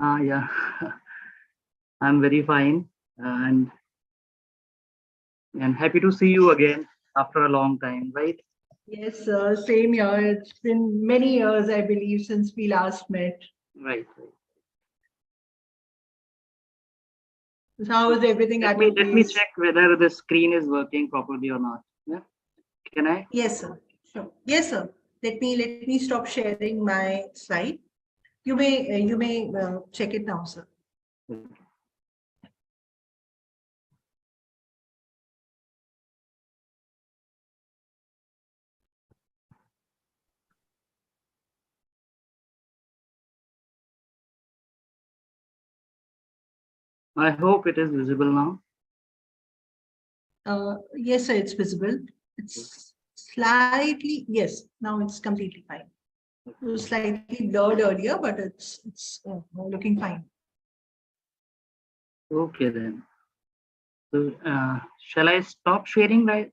Yeah, I'm very fine and happy to see you again after a long time, right? Yes, same here. It's been many years, I believe, since we last met. Right. So how is everything at your Let me place? check whether the screen is working properly or not. Yeah. Can I? Yes, sir. Sure. Yes, sir. Let me stop sharing my slide. You may check it now, sir. I hope it is visible now. Yes, sir. It's visible. It's slightly yes. Now it's completely fine. It was slightly blurred earlier, but it's looking fine. Okay then. So shall I stop sharing, right?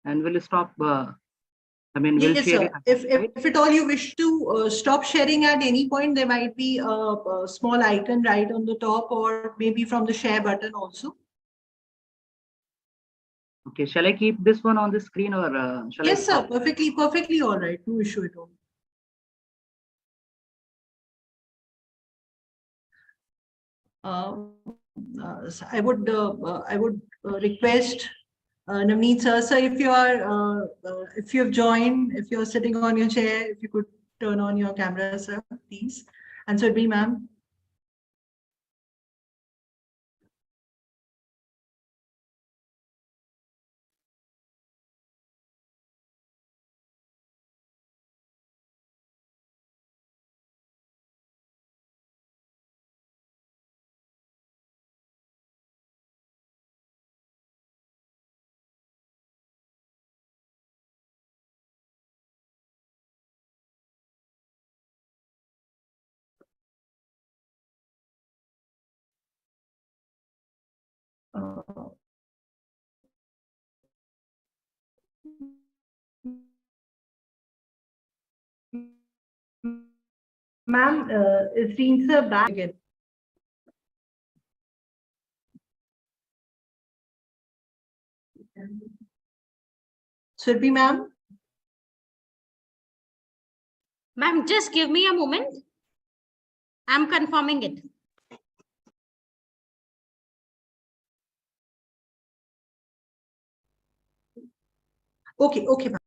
And will stop. We'll Yes, share it, sir. If, right? if at all you wish to stop sharing at any point, there might be a small icon right on the top, or maybe from the share button also. Okay. Shall I keep this one on the screen or shall I Yes, sir. stop? Perfectly all right. No issue at all. So I would request Navneet sir, if you have joined, if you're sitting on your chair, if you could turn on your camera, sir, please. And Surbhi ma'am. Ma'am, is Reen sir back again? Surbhi ma'am? Ma'am, just give me a moment. I'm confirming it. Okay, ma'am.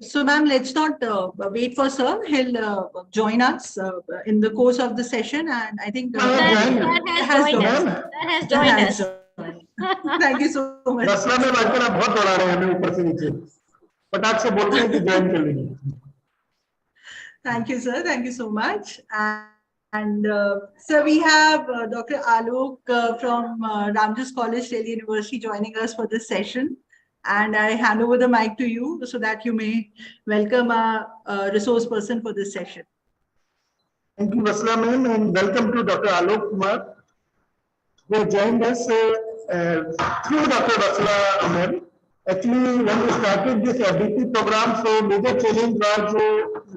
So, ma'am, let's not wait for sir. He'll join us in the course of the session, and I think That has joined us. That has joined us. Thank you so much. रसना में बैठकर आप बहुत दौड़ा रहे हैं हमें ऊपर से नीचे फटाक से बोलते हैं कि ज्वाइन कर लीजिए Thank you, sir. Thank you so much. And sir, we have Dr. Alok from Ramjas College, Delhi University, joining us for this session. And I hand over the mic to you so that you may welcome a resource person for this session. Thank you, Vatsala ma'am, and welcome to Dr. Alok Kumar, they joined us through Dr. Vatsala. Actually, when we started this FDP program, so major challenge was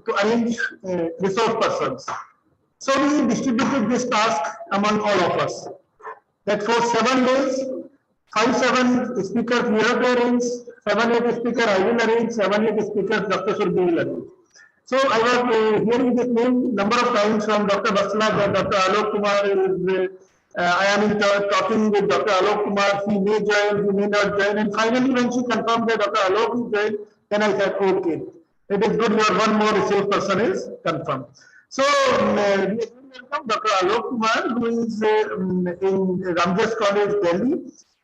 to arrange resource persons. So we distributed this task among all of us. That for 7 days, 5-7 speakers Meerut will arrange, 7-8 speakers I will arrange, 7-8 speakers Dr. Surbi will arrange. So I was hearing this name number of times from Dr. Vatsala that Dr. Alok Kumar is, I am in talking with Dr. Alok Kumar, he may join, he may not join. And finally, when she confirmed that Dr. Alok will join, then I said, okay, it is good, your one more resource person is confirmed. So, we welcome Dr. Alok Kumar, who is in Ramjas College, Delhi,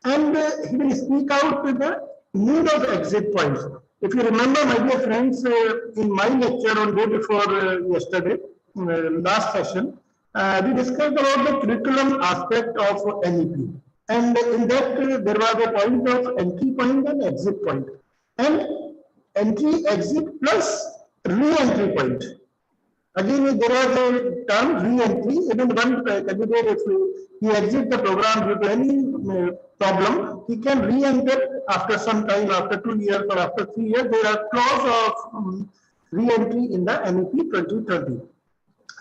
and he will speak out with the need of exit points. If you remember, my dear friends, in my lecture on day before yesterday, last session, we discussed about the curriculum aspect of NEP. And in that, there was a point of entry point and exit point. And entry, exit plus re-entry point. Again, there was a term re-entry. Even one candidate, if he exits the program due to any problem, he can re-enter after some time, after 2 years or after 3 years. There are clause of re-entry in the NEP 2020.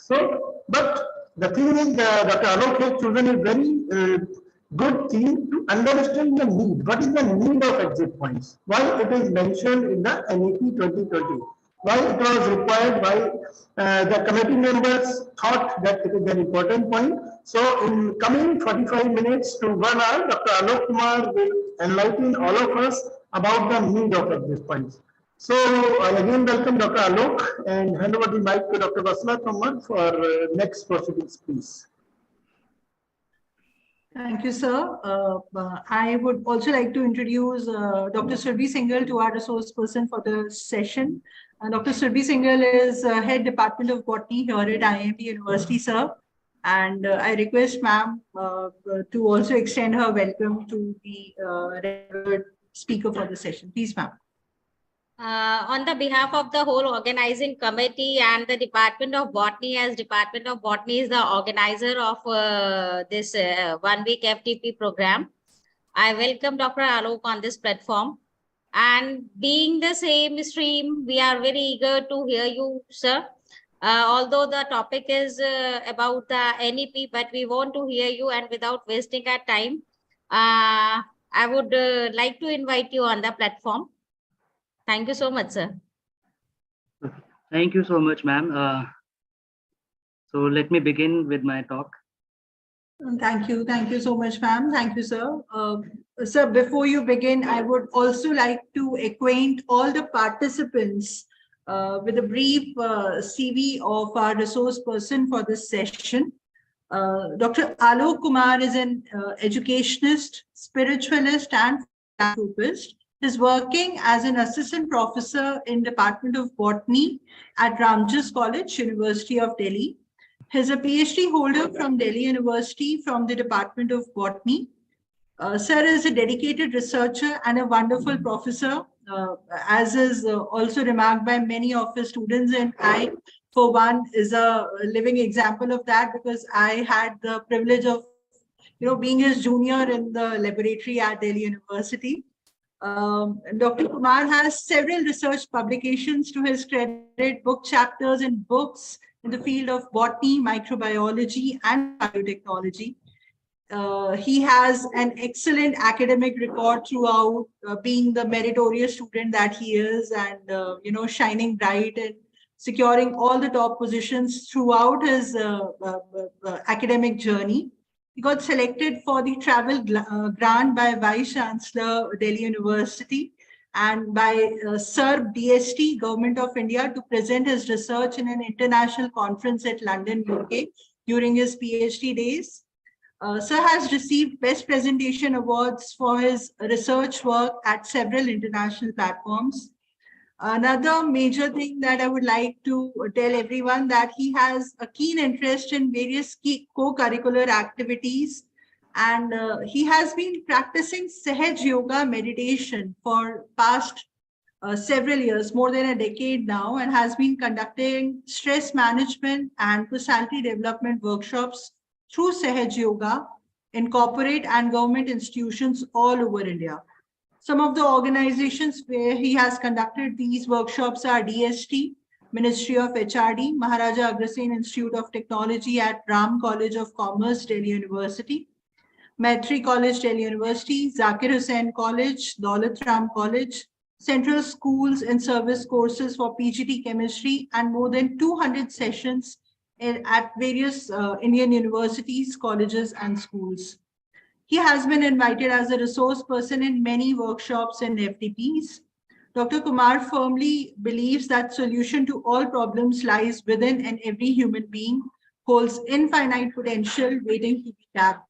So, but the thing is, Dr. Alok has chosen a very good thing to understand the need. What is the need of exit points? Why it is mentioned in the NEP 2020? Why it was required? Why the committee members thought that it is an important point? So, in coming 45 minutes to 1 hour, Dr. Alok Kumar will enlighten all of us about the need of exit points. So, I again welcome Dr. Alok and hand over the mic to Dr. Vatsala Tomar for next proceedings, please. Thank you, sir. I would also like to introduce Dr. Surbi Singhal to our resource person for the session. Dr. Surbi Singhal is Head Department of Botany here at IIMT University, sir. And I request ma'am to also extend her welcome to the regular speaker for the session. Please, ma'am. On the behalf of the whole organizing committee and the Department of Botany, as Department of Botany is the organizer of this 1 week FTP program, I welcome Dr. Alok on this platform. And being the same stream, we are very eager to hear you, sir. Although the topic is about the NEP, but we want to hear you, and without wasting our time, I would like to invite you on the platform. Thank you so much, sir. Thank you so much, ma'am. So let me begin with my talk. Thank you. Thank you so much, ma'am. Thank you, sir. Sir, before you begin, I would also like to acquaint all the participants with a brief CV of our resource person for this session. Dr. Alok Kumar is an educationist, spiritualist, and philanthropist. Is working as an assistant professor in Department of Botany at Ramjas College, University of Delhi. He's a PhD holder from Delhi University from the Department of Botany. Sir is a dedicated researcher and a wonderful professor, as is also remarked by many of his students. And I, for one, is a living example of that, because I had the privilege of, being his junior in the laboratory at Delhi University. Dr. Kumar has several research publications to his credit, book chapters in books in the field of botany, microbiology, and biotechnology. He has an excellent academic record throughout, being the meritorious student that he is, and shining bright and securing all the top positions throughout his academic journey. He got selected for the travel grant by Vice Chancellor Delhi University and by SERB DST, Government of India, to present his research in an international conference at London, UK during his PhD days. Sir has received Best Presentation Awards for his research work at several international platforms. Another major thing that I would like to tell everyone, that he has a keen interest in various key co-curricular activities, and he has been practicing Sahaj Yoga meditation for past several years, more than a decade now, and has been conducting stress management and personality development workshops through Sahaj Yoga in corporate and government institutions all over India. Some of the organizations where he has conducted these workshops are DST, Ministry of HRD, Maharaja Agrasen Institute of Technology at Ram College of Commerce, Delhi University, Maitri College, Delhi University, Zakir Hussain College, Daulat Ram College, Central Schools and Service Courses for PGT Chemistry, and more than 200 sessions at various Indian universities, colleges, and schools. He has been invited as a resource person in many workshops and FDPs. Dr. Kumar firmly believes that solution to all problems lies within, and every human being holds infinite potential waiting to be tapped.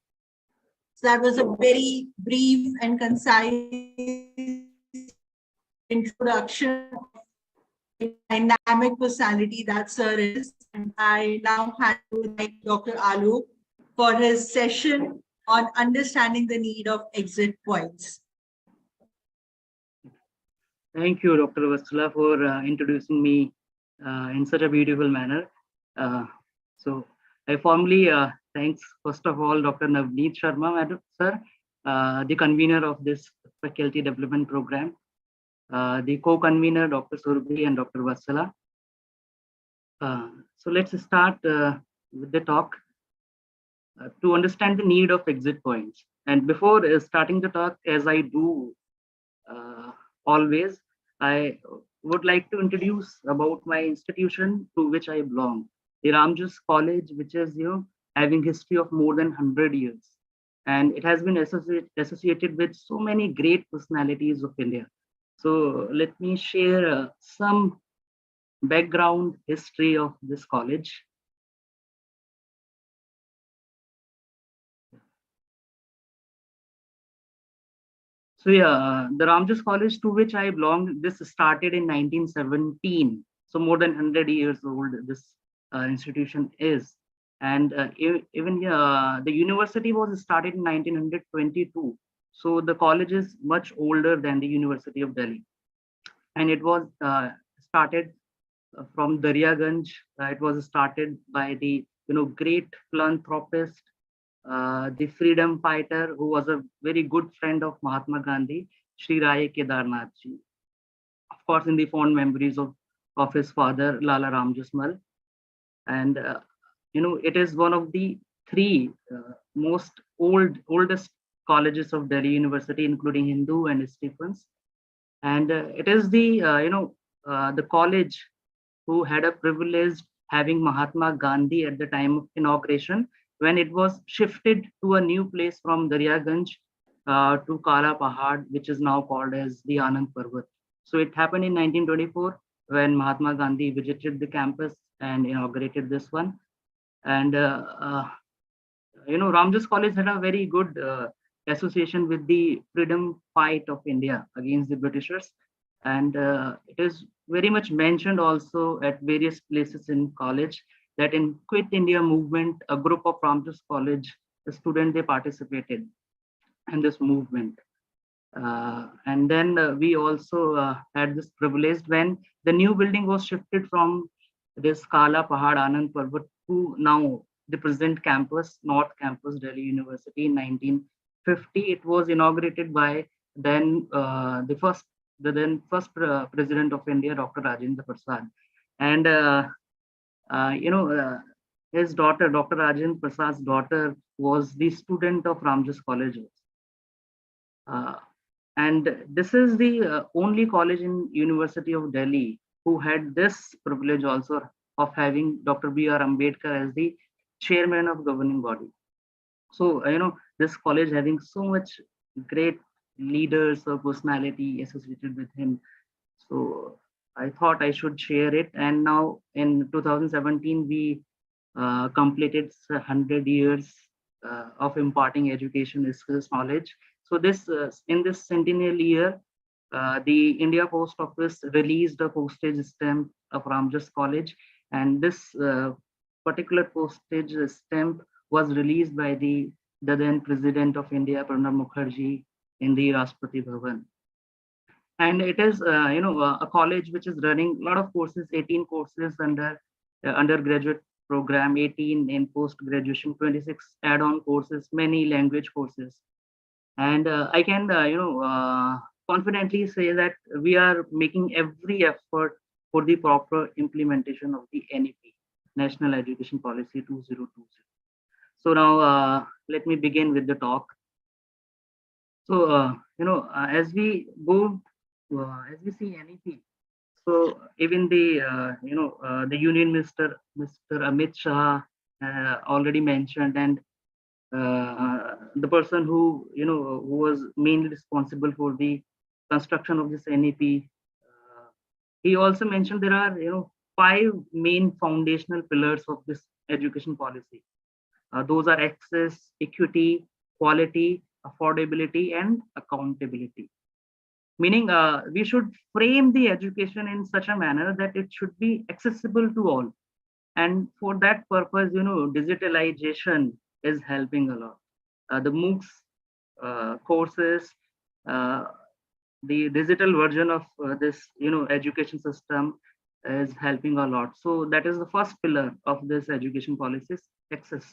So that was a very brief and concise introduction of dynamic personality that Sir is. And I now hand to Dr. Alok for his session on understanding the need of exit points. Thank you, Dr. Vatsala, for introducing me in such a beautiful manner. So I formally thanks, first of all, Dr. Navneet Sharma, Madam, Sir, the convener of this faculty development program, the co-convener, Dr. Surbhi and Dr. Vatsala. So let's start with the talk to understand the need of exit points. And before starting the talk, as I do always, I would like to introduce about my institution to which I belong, the Ramjas College, which is having history of more than 100 years, and it has been associated with so many great personalities of India. So let me share some background history of this college. So yeah, the Ramjas College to which I belong, this started in 1917. So more than 100 years old this institution is. And even the university was started in 1922. So the college is much older than the University of Delhi. And it was started from Daryaganj. It was started by the great philanthropist, the freedom fighter who was a very good friend of Mahatma Gandhi, Shri Rai Kedarnath ji. Of course, in the fond memories of his father, Lala Ramjasmal. And, it is one of the three most oldest colleges of Delhi University, including Hindu and Stephens. And it is the college who had a privilege having Mahatma Gandhi at the time of inauguration, when it was shifted to a new place from Daryaganj to Kala Pahad, which is now called as the Anand Parvat. So it happened in 1924 when Mahatma Gandhi visited the campus and inaugurated this one. And Ramjas College had a very good association with the freedom fight of India against the Britishers. And it is very much mentioned also at various places in college that in Quit India movement, a group of Ramjas College students, they participated in this movement. And then we also had this privilege when the new building was shifted from this Kala Pahad Anand Parvat to now the present campus, North Campus, Delhi University in 1950. It was inaugurated by then the first president of India, Dr. Rajendra Prasad. And his daughter, Dr. Rajendra Prasad's daughter, was the student of Ramjas College. And this is the only college in University of Delhi who had this privilege also of having Dr. B.R. Ambedkar as the chairman of governing body. So, this college having so much great leaders or personality associated with him. So I thought I should share it. And now in 2017, we completed 100 years of imparting education skills knowledge. So this in this centennial year, the India Post Office released a postage stamp of Ramjas College, and this particular postage stamp was released by the then President of India, Pranab Mukherjee, in the Rashtrapati Bhavan. And it is a college which is running a lot of courses, 18 courses under undergraduate program, 18 in post-graduation, 26 add-on courses, many language courses. And I can, confidently say that we are making every effort for the proper implementation of the NEP, National Education Policy 2020. So now let me begin with the talk. So, as we go, as we see NEP, so even the, the Union Mr. Amit Shah already mentioned, and the person who, who was mainly responsible for the construction of this NEP, he also mentioned there are, five main foundational pillars of this education policy. Those are access, equity, quality, affordability, and accountability. Meaning, we should frame the education in such a manner that it should be accessible to all. And for that purpose, digitalization is helping a lot. The MOOCs courses, uh, the digital version of this, education system is helping a lot. So that is the first pillar of this education policy, access.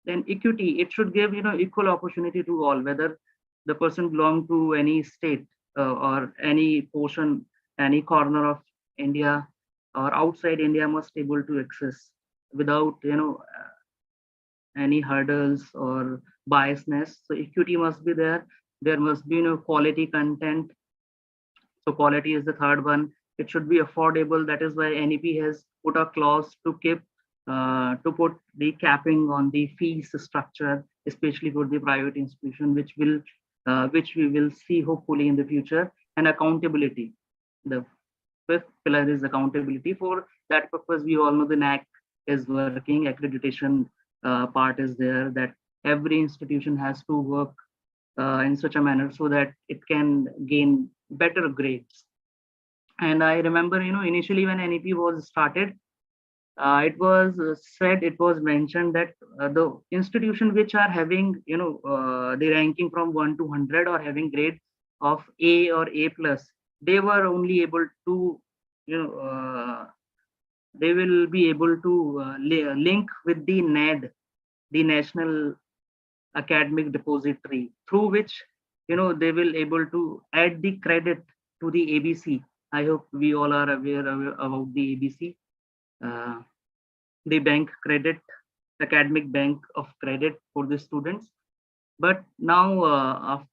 Then equity, it should give, equal opportunity to all, whether the person belong to any state or any portion, any corner of India or outside India must able to access without, any hurdles or biasness. So equity must be there. There must be, quality content. So quality is the third one. It should be affordable. That is why NEP has put a clause to keep to put the capping on the fees structure, especially for the private institution, which we will see hopefully in the future. And accountability. The fifth pillar is accountability. For that purpose, we all know the NAC is working. Accreditation part is there, that every institution has to work in such a manner so that it can gain better grades. And I remember, initially when NEP was started, it was said, it was mentioned that the institution which are having, the ranking from 1 to 100 or having grade of A or A plus, they were only able to, they will be able to link with the NAD, the National Academic Depository, through which, they will able to add the credit to the ABC. I hope we all are aware about the ABC. The bank credit, academic bank of credit for the students. But now,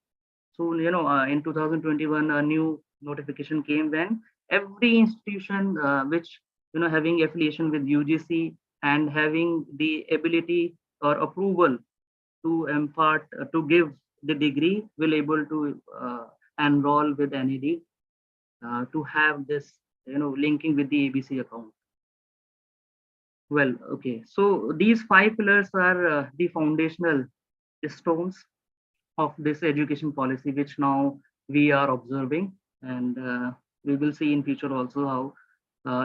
so in 2021, a new notification came when every institution which having affiliation with UGC and having the ability or approval to impart to give the degree will able to enroll with NED to have this linking with the ABC account. Well, okay, so these five pillars are the foundational stones of this education policy, which now we are observing, and we will see in future also how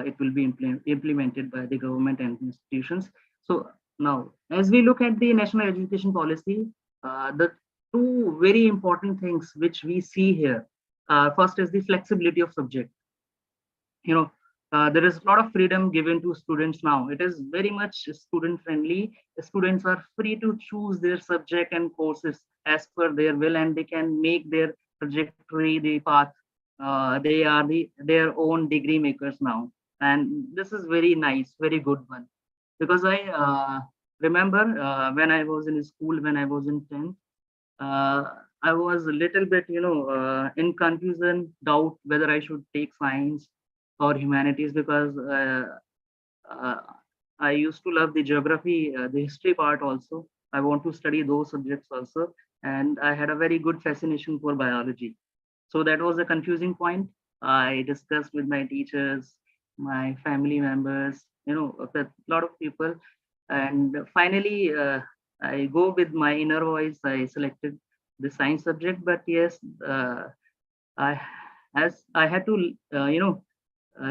it will be implemented by the government and institutions. So now, as we look at the national education policy, the two very important things which we see here, first is the flexibility of subject. There is a lot of freedom given to students now. It is very much student friendly. The students are free to choose their subject and courses as per their will, and they can make their trajectory, the path. They are their own degree makers now, and this is very nice, very good one. Because I remember when I was in school, when I was in 10th, I was a little bit, in confusion, doubt whether I should take science or humanities, because I used to love the geography, the history part also. I want to study those subjects also, and I had a very good fascination for biology. So that was a confusing point. I discussed with my teachers, my family members, with a lot of people, and finally I go with my inner voice. I selected the science subject, but yes, I as I had to,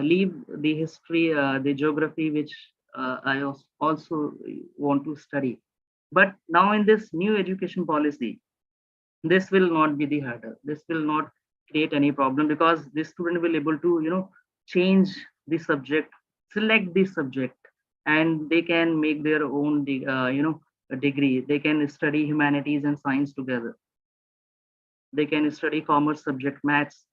leave the history, the geography, which I also want to study. But now in this new education policy, this will not be the hurdle. This will not create any problem, because the student will able to, change the subject, select the subject, and they can make their own, a degree. They can study humanities and science together. They can study commerce subject, maths.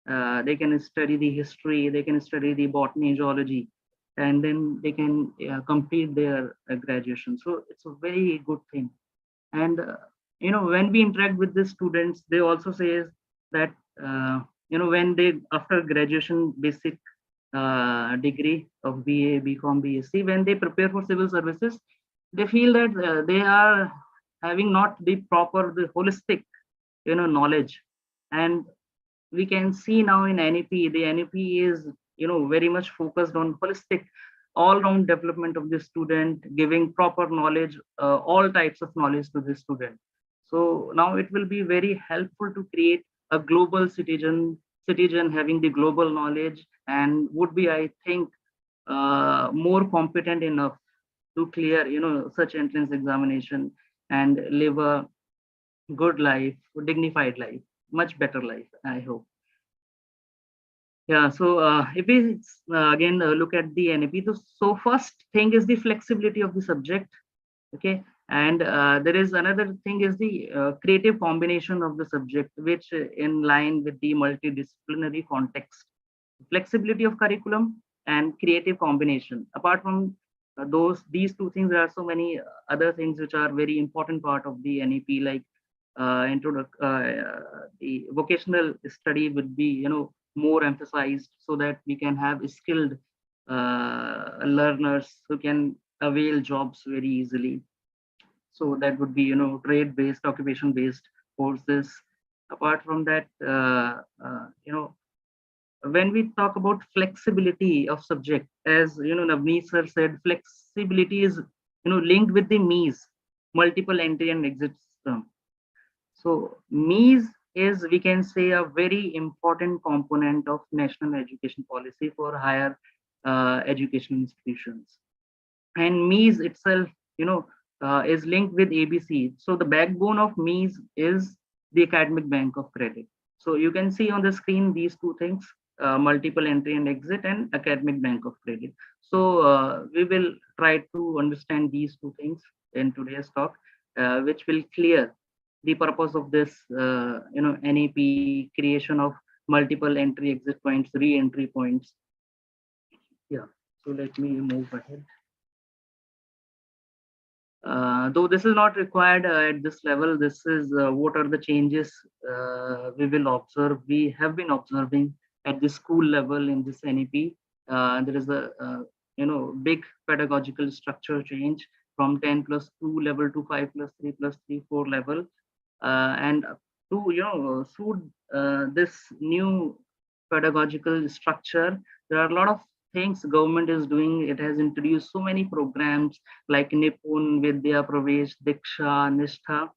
They can study the history. They can study the botany, zoology, and then they can complete their graduation. So it's a very good thing. And when we interact with the students, they also say that when they, after graduation, basic degree of BA, BCom, BSc, when they prepare for civil services, they feel that they are having not the proper, the holistic, knowledge. And we can see now in NEP, the NEP is, very much focused on holistic, all-round development of the student, giving proper knowledge, all types of knowledge to the student. So now it will be very helpful to create a global citizen having the global knowledge, and would be, I think, more competent enough to clear, such entrance examination and live a good life, dignified life, much better life, I hope. Yeah, so if we again look at the NAP, so first thing is the flexibility of the subject, okay, and there is another thing is the creative combination of the subject, which in line with the multidisciplinary context, flexibility of curriculum and creative combination. Apart from these two things, there are so many other things which are very important part of the NEP, like the vocational study would be, more emphasized, so that we can have skilled learners who can avail jobs very easily. So that would be, trade-based, occupation-based courses. Apart from that, when we talk about flexibility of subject, as Navneet sir said, flexibility is, linked with the MEES, multiple entry and exit system. So MEES is, we can say, a very important component of national education policy for higher education institutions. And MEES itself, is linked with ABC. So the backbone of MEES is the academic bank of credit. So you can see on the screen these two things, multiple entry and exit and academic bank of credit. So we will try to understand these two things in today's talk, which will clear the purpose of this, NEP, creation of multiple entry exit points, re-entry points. Yeah, so let me move ahead. Though this is not required at this level, this is what are the changes we will observe. We have been observing at the school level in this NEP. There is a big pedagogical structure change from 10+2 level to 5+3+3, 4 level, and to suit this new pedagogical structure, there are a lot of things government is doing. It has introduced so many programs like Nipun, Vidya, Pravesh, Diksha, Nishtha.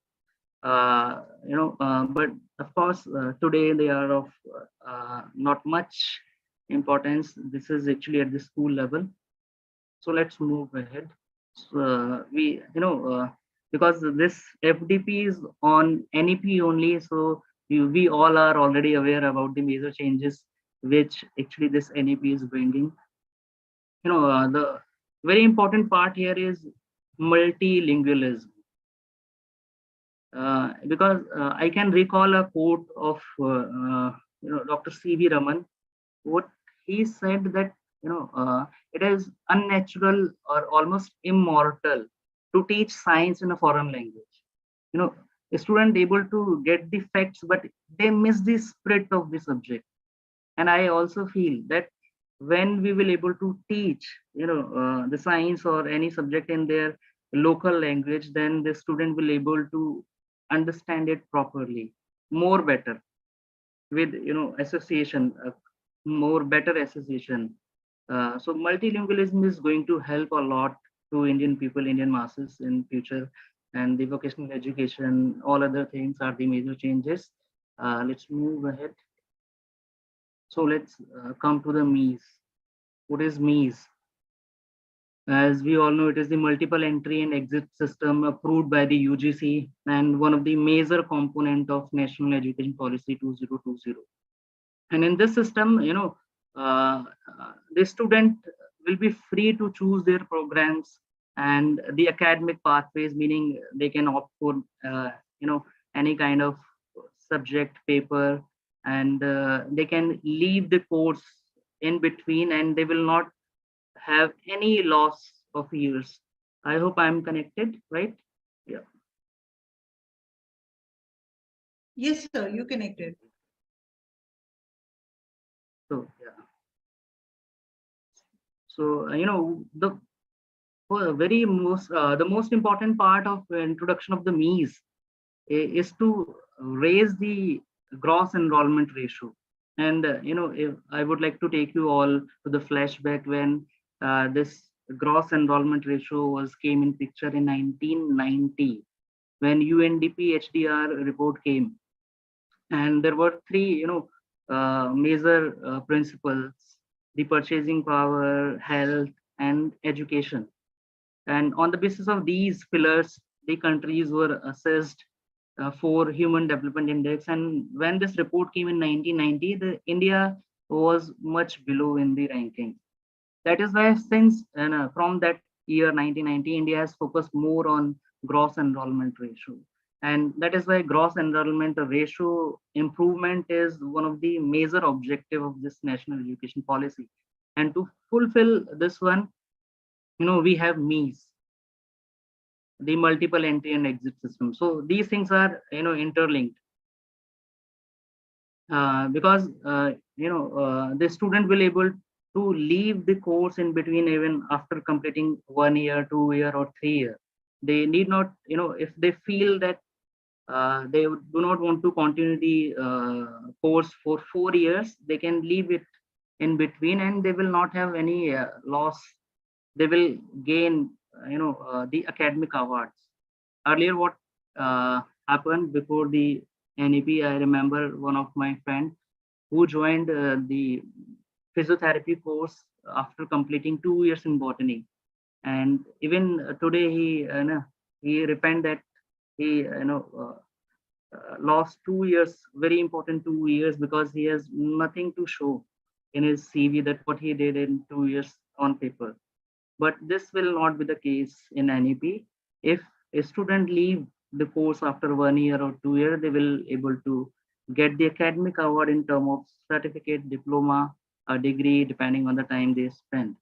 But of course, today they are of not much importance. This is actually at the school level. So let's move ahead. So, because this FDP is on NEP only, so we all are already aware about the major changes which actually this NEP is bringing. The very important part here is multilingualism. Because I can recall a quote of Dr. C.V. Raman. What he said that it is unnatural or almost immortal to teach science in a foreign language. A student able to get the facts, but they miss the spirit of the subject. And I also feel that when we will able to teach, the science or any subject in their local language, then the student will able to understand it properly, more better, with association, more better association. So multilingualism is going to help a lot to Indian people, Indian masses in future, and the vocational education, all other things are the major changes. Let's move ahead. So let's come to the MEES. What is MEES? As we all know, it is the multiple entry and exit system approved by the UGC and one of the major component of National Education Policy 2020. And in this system, the student will be free to choose their programs and the academic pathways, meaning they can opt for any kind of subject paper, and they can leave the course in between, and they will not have any loss of years. I hope I'm connected, right? Yeah. Yes, sir, you connected. So yeah. So the most important part of introduction of the MEES is to raise the gross enrollment ratio. And if I would like to take you all to the flashback when this gross enrollment ratio was came in picture in 1990, when UNDP HDR report came, and there were three major principles: the purchasing power, health, and education. And on the basis of these pillars, the countries were assessed for Human Development Index. And when this report came in 1990, the India was much below in the ranking. That is why since from that year 1990, India has focused more on gross enrollment ratio. And that is why gross enrollment ratio improvement is one of the major objective of this national education policy. And to fulfill this one, we have MEES, the multiple entry and exit system. So these things are interlinked, because the student will able to leave the course in between even after completing 1 year, 2 year, or 3 year. They need not, if they feel that they do not want to continue the course for 4 years, they can leave it in between, and they will not have any loss. They will gain the academic awards. Earlier what happened before the NEP, I remember one of my friend who joined the physiotherapy course after completing 2 years in botany, and even today he repent that he lost 2 years, very important 2 years, because he has nothing to show in his CV that what he did in 2 years on paper. But this will not be the case in NEP. If a student leave the course after 1 year or 2 year, they will able to get the academic award in term of certificate, diploma, a degree, depending on the time they spend.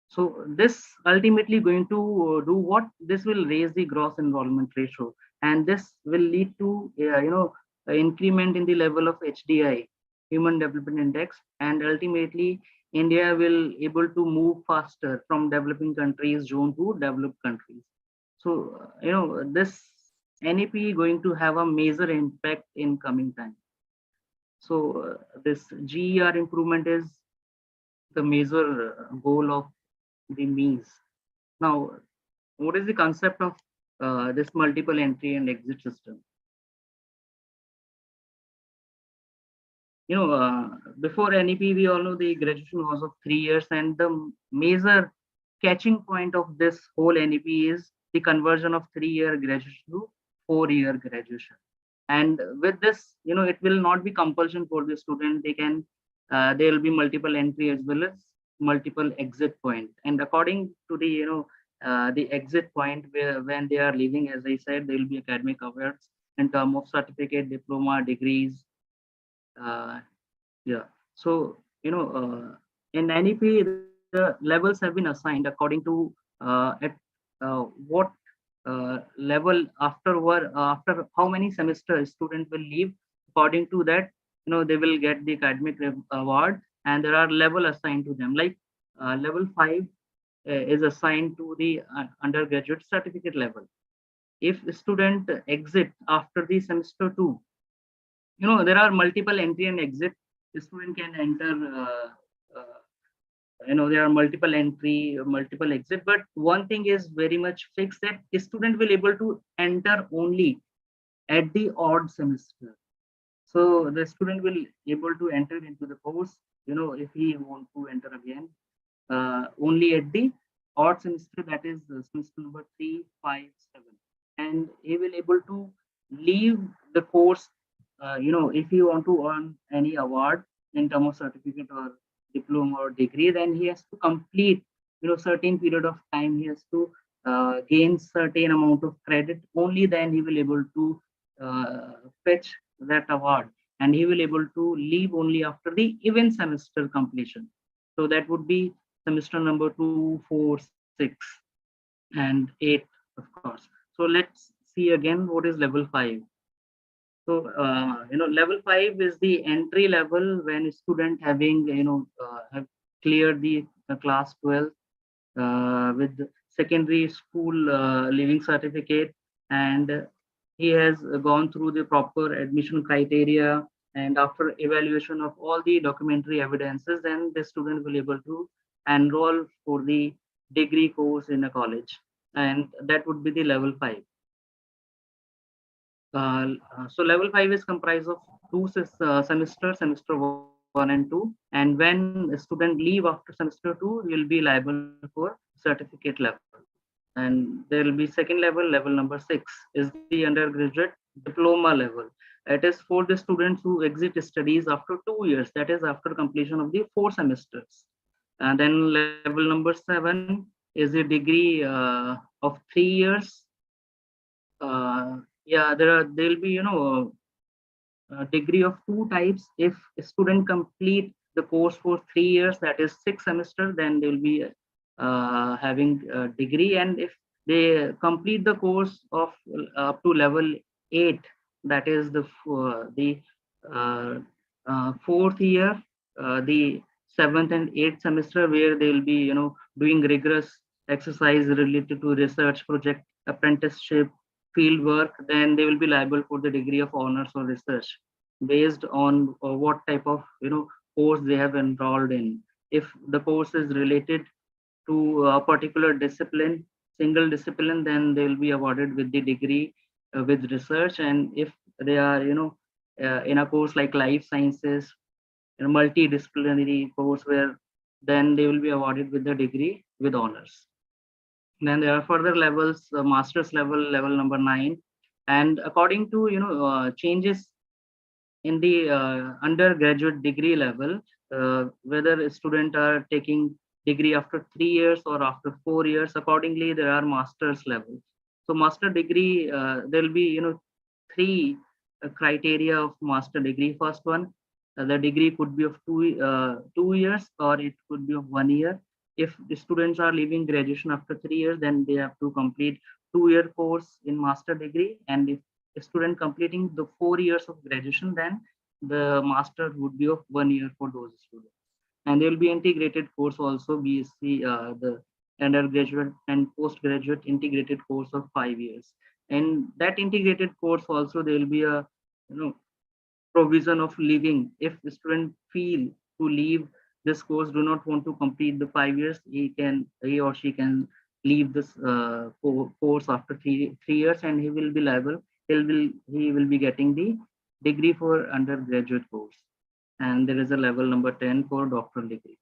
So this ultimately going to do what? This will raise the gross enrollment ratio, and this will lead to increment in the level of HDI, Human Development Index, and ultimately India will able to move faster from developing countries zone to developed countries. So this NEP going to have a major impact in coming time. So this GER improvement is the major goal of the MEES. Now, what is the concept of this multiple entry and exit system? Before NEP, we all know the graduation was of 3 years, and the major catching point of this whole NEP is the conversion of 3 year graduation to 4 year graduation. And with this, it will not be compulsion for the student. They can, there will be multiple entry as well as multiple exit point. And according to the exit point, where when they are leaving, as I said, there will be academic awards in terms of certificate, diploma, degrees. Yeah. So in NEP, the levels have been assigned according to at what level after how many semesters student will leave. According to that, they will get the academic award, and there are level assigned to them. Like level 5 is assigned to the undergraduate certificate level. If the student exit after the semester 2, there are multiple entry and exit. The student can enter there are multiple entry, multiple exit, but one thing is very much fixed, that the student will able to enter only at the odd semester. So the student will able to enter into the course, if he want to enter again, only at the odd semester, that is semester number 3, 5, 7, and he will able to leave the course if you want to earn any award in terms of certificate or diploma or degree, then he has to complete, certain period of time. He has to gain certain amount of credit. Only then he will able to fetch that award, and he will able to leave only after the event semester completion. So that would be semester number 2, 4, 6, and 8, of course. So let's see again what is level 5. So, level 5 is the entry level when a student having, have cleared the class 12 with secondary school leaving certificate, and he has gone through the proper admission criteria, and after evaluation of all the documentary evidences, then the student will able to enroll for the degree course in a college, and that would be the level 5. So level 5 is comprised of two semesters, semester 1 and 2. And when a student leave after semester 2, he will be liable for certificate level. And there will be second level, level number 6 is the undergraduate diploma level. It is for the students who exit studies after 2 years, that is after completion of the 4 semesters. And then level number 7 is a degree of 3 years. Yeah, there'll be, degree of two types. If a student complete the course for 3 years, that is 6 semesters, then they will be having a degree. And if they complete the course of up to level 8, that is the uh, fourth year, the seventh and eighth semester, where they will be, doing rigorous exercise related to research project, apprenticeship, field work, then they will be liable for the degree of honors or research based on what type of, course they have enrolled in. If the course is related to a particular discipline, single discipline, then they will be awarded with the degree with research. And if they are, in a course like life sciences, a multidisciplinary course, where then they will be awarded with the degree with honors. Then there are further levels, master's level, level number 9. And according to, changes in the undergraduate degree level, whether a student are taking degree after 3 years or after 4 years, accordingly, there are master's level. So master degree, there will be, three criteria of master degree. First one, the degree could be of 2 years, or it could be of 1 year. If the students are leaving graduation after 3 years, then they have to complete 2-year course in master degree. And if a student completing the 4 years of graduation, then the master would be of 1 year for those students. And there will be integrated course also, BSc, the undergraduate and postgraduate integrated course of 5 years. And that integrated course also, there will be a, provision of leaving. If the student feel to leave this course, do not want to complete the 5 years, he or she can leave this course after three years, and he will be liable. He will be getting the degree for undergraduate course. And there is a level number 10 for doctoral degree.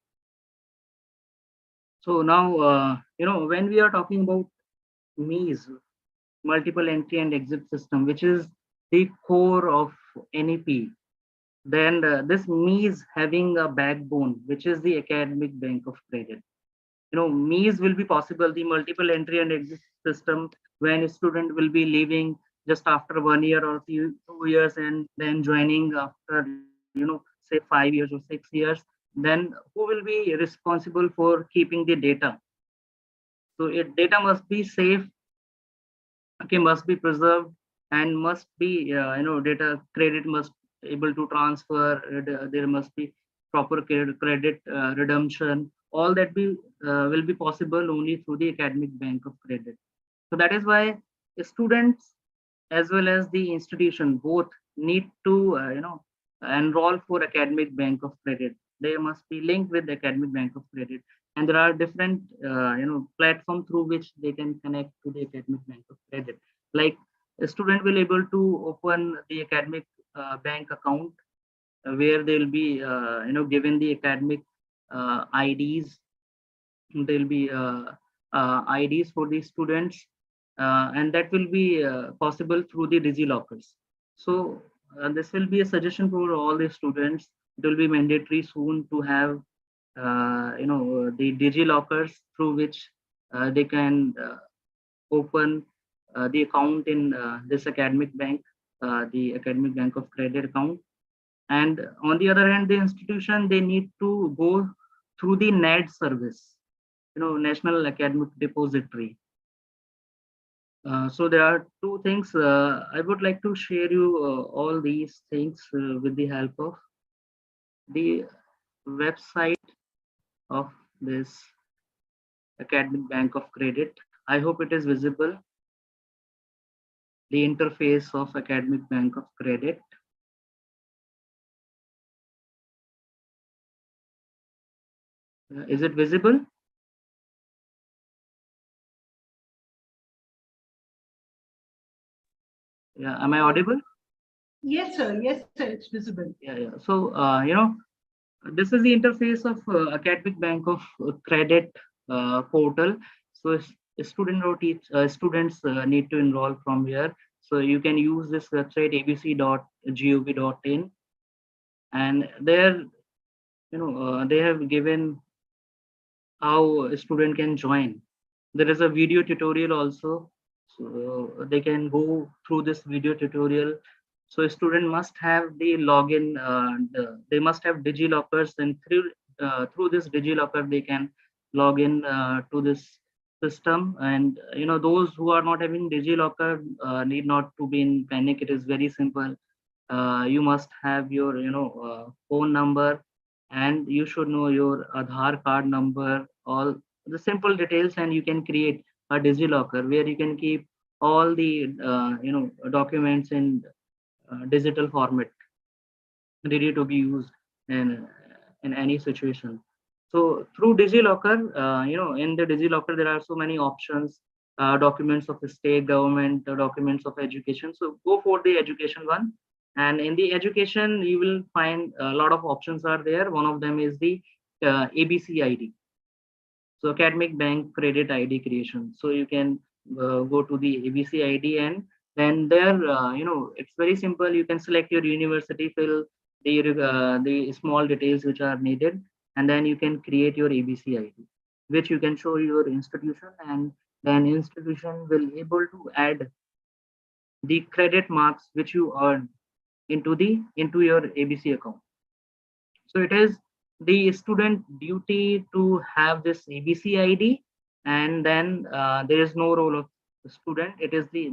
So now, when we are talking about MEES, multiple entry and exit system, which is the core of NEP, then this MEES having a backbone, which is the academic bank of credit. MEES will be possible, the multiple entry and exit system, when a student will be leaving just after 1 year or 2 years, and then joining after, say 5 years or 6 years. Then who will be responsible for keeping the data? So data must be safe, okay, must be preserved, and must be, data credit must able to transfer. There must be proper credit redemption. All that will be possible only through the academic bank of credit. So that is why students as well as the institution both need to, enroll for academic bank of credit. They must be linked with the academic bank of credit, and there are different, platform through which they can connect to the academic bank of credit. Like a student will able to open the academic bank account, where they'll be, given the academic IDs. There'll be IDs for the students, and that will be possible through the DigiLockers. So this will be a suggestion for all the students. It will be mandatory soon to have the DigiLockers through which they can open the account in this academic bank, the Academic Bank of Credit account. And on the other hand, the institution, they need to go through the NAD service, National Academic Depository. So there are two things. I would like to share you all these things with the help of the website of this Academic Bank of Credit. I hope it is visible. The interface of Academic Bank of Credit. Is it visible? Yeah, am I audible? Yes, sir. Yes, sir. It's visible. Yeah. So, this is the interface of Academic Bank of Credit portal. So, students need to enroll from here. So, you can use this website abc.gov.in, and there, they have given how a student can join. There is a video tutorial also, so they can go through this video tutorial. So a student must have the login, they must have DigiLockers, and through this DigiLocker they can log in to this system. And those who are not having DigiLocker need not to be in panic. It is very simple. You must have your phone number, and you should know your Aadhaar card number, all the simple details, and you can create a DigiLocker where you can keep all the documents in digital format, ready to be used in any situation. So through DigiLocker, in the DigiLocker there are so many options, documents of the state government, documents of education. So go for the education one, and in the education you will find a lot of options are there. One of them is the ABC ID. So Academic Bank Credit ID creation. So you can go to the ABC ID, and then there, it's very simple. You can select your university, fill the small details which are needed, and then you can create your ABC ID, which you can show your institution, and then institution will able to add the credit marks which you earn into your ABC account. So it is the student duty to have this ABC ID, and then there is no role of the student. It is the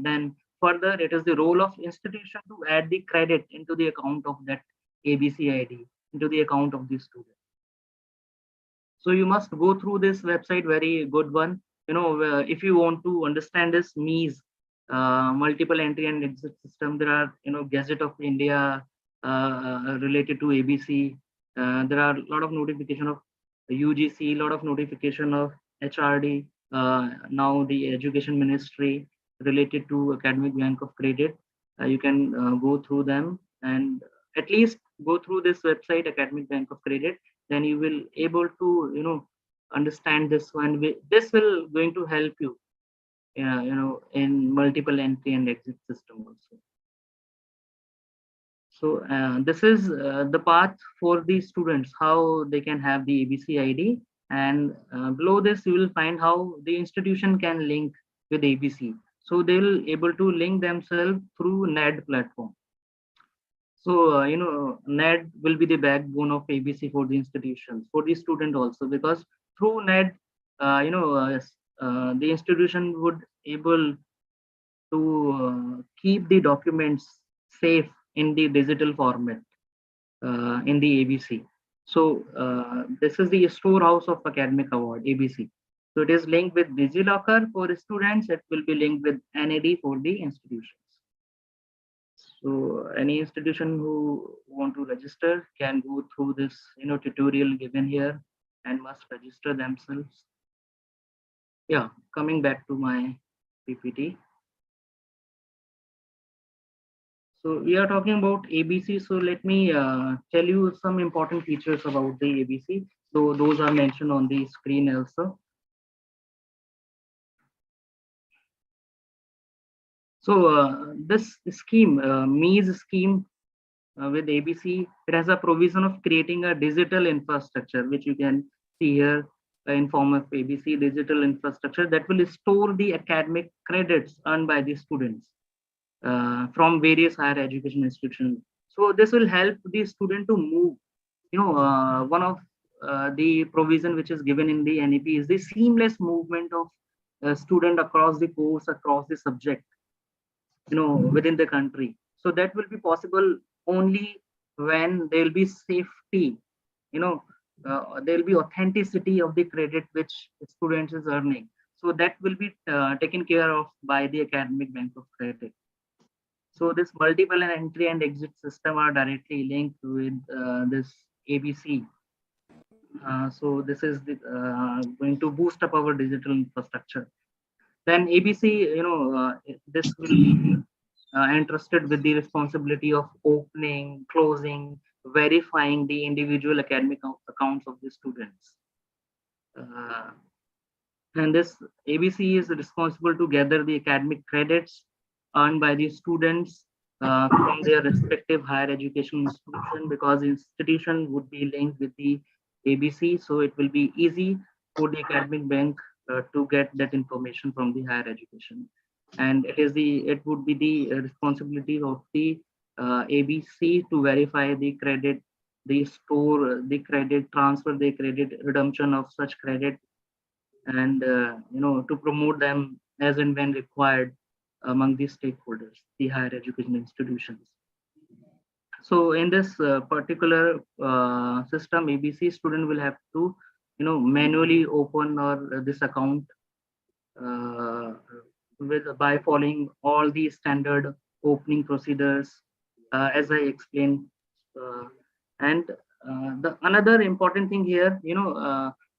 role of institution to add the credit into the account of that ABC ID, into the account of the student. So you must go through this website, very good one. If you want to understand this MEES, multiple entry and exit system, there are Gazette of India related to ABC. There are a lot of notification of UGC, a lot of notification of HRD, now the Education Ministry related to Academic Bank of Credit. You can go through them, and at least go through this website, Academic Bank of Credit. Then you will able to understand this one. This will going to help you, in multiple entry and exit system also. So this is the path for the students, how they can have the ABC ID. And below this, you will find how the institution can link with ABC. So they will able to link themselves through NAD platform. So, NAD will be the backbone of ABC for the institutions, for the student also, because through NAD, the institution would able to keep the documents safe in the digital format in the ABC. So this is the storehouse of academic award, ABC. So it is linked with DigiLocker for the students. It will be linked with NAD for the institutions. So any institution who want to register can go through this tutorial given here and must register themselves. Yeah, coming back to my PPT. So we are talking about ABC. So let me tell you some important features about the ABC. So those are mentioned on the screen also. So this scheme, MEES scheme with ABC, it has a provision of creating a digital infrastructure which you can see here in form of ABC digital infrastructure that will store the academic credits earned by the students from various higher education institutions. So this will help the student to move. One of the provision which is given in the NEP is the seamless movement of student across the course, across the subject, within the country. So that will be possible only when there will be safety, you know, there will be authenticity of the credit which students is earning. So that will be taken care of by the academic bank of credit. So this multiple and entry and exit system are directly linked with this ABC. So this is going to boost up our digital infrastructure. Then ABC, this will be entrusted with the responsibility of opening, closing, verifying the individual academic accounts of the students. Uh, and this ABC is responsible to gather the academic credits earned by the students from their respective higher education institution, because institution would be linked with the ABC, so it will be easy for the academic bank to get that information from the higher education. And it would be the responsibility of the ABC to verify the credit, the store the credit, transfer the credit, redemption of such credit, and to promote them as and when required among the stakeholders, the higher education institutions. So in this particular system, ABC student will have to manually open or this account uh, with by following all the standard opening procedures as I explained. uh, and the another important thing here,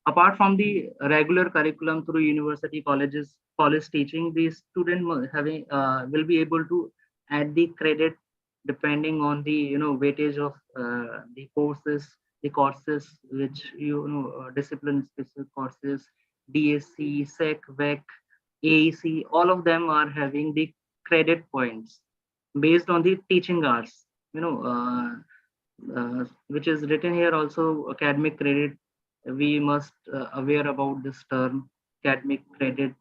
apart from the regular curriculum through university college teaching, the student having will be able to add the credit depending on the weightage of the courses which discipline specific courses, DSC, SEC, VEC, AEC, all of them are having the credit points based on the teaching hours, which is written here also academic credit. We must aware about this term academic credit.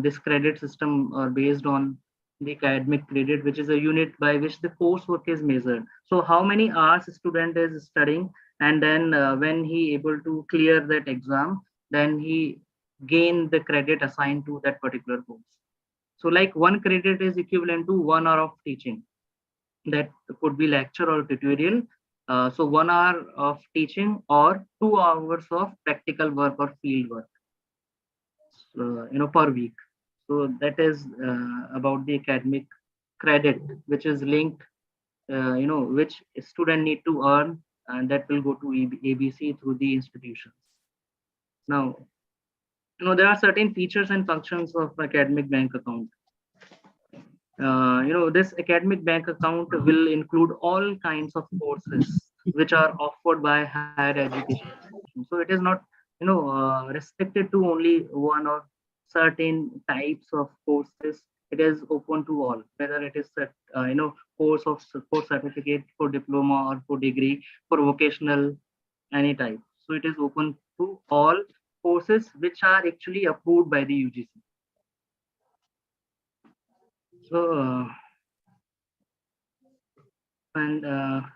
This credit system are based on the academic credit, which is a unit by which the coursework is measured. So how many hours a student is studying, and then when he able to clear that exam, then he gain the credit assigned to that particular course. So like one credit is equivalent to 1 hour of teaching. That could be lecture or tutorial. So 1 hour of teaching or 2 hours of practical work or field work, per week. So that is about the academic credit, which is linked, which student need to earn, and that will go to ABC through the institutions. Now, there are certain features and functions of academic bank account. This academic bank account will include all kinds of courses which are offered by higher education institutions. So it is not, restricted to only one or certain types of courses. It is open to all, whether it is course certificate, for diploma or for degree, for vocational, any type. So it is open to all courses which are actually approved by the UGC. So. And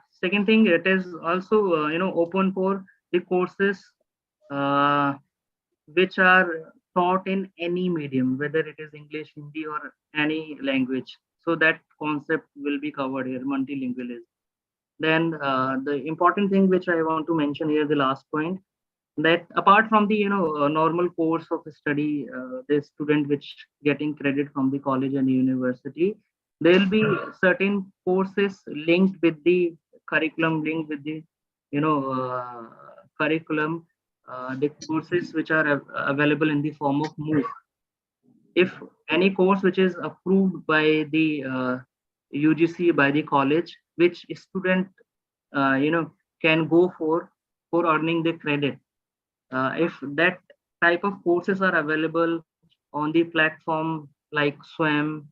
second thing, it is also open for the courses uh, which are taught in any medium, whether it is English, Hindi, or any language. So that concept will be covered here, multilingualism. Then the important thing which I want to mention here, the last point, that apart from the normal course of study, the student which getting credit from the college and university, there will be certain courses linked with the curriculum, linked with the curriculum, the courses which are available in the form of MOOC. If any course which is approved by the UGC, by the college, which student can go for earning the credit, if that type of courses are available on the platform like swam,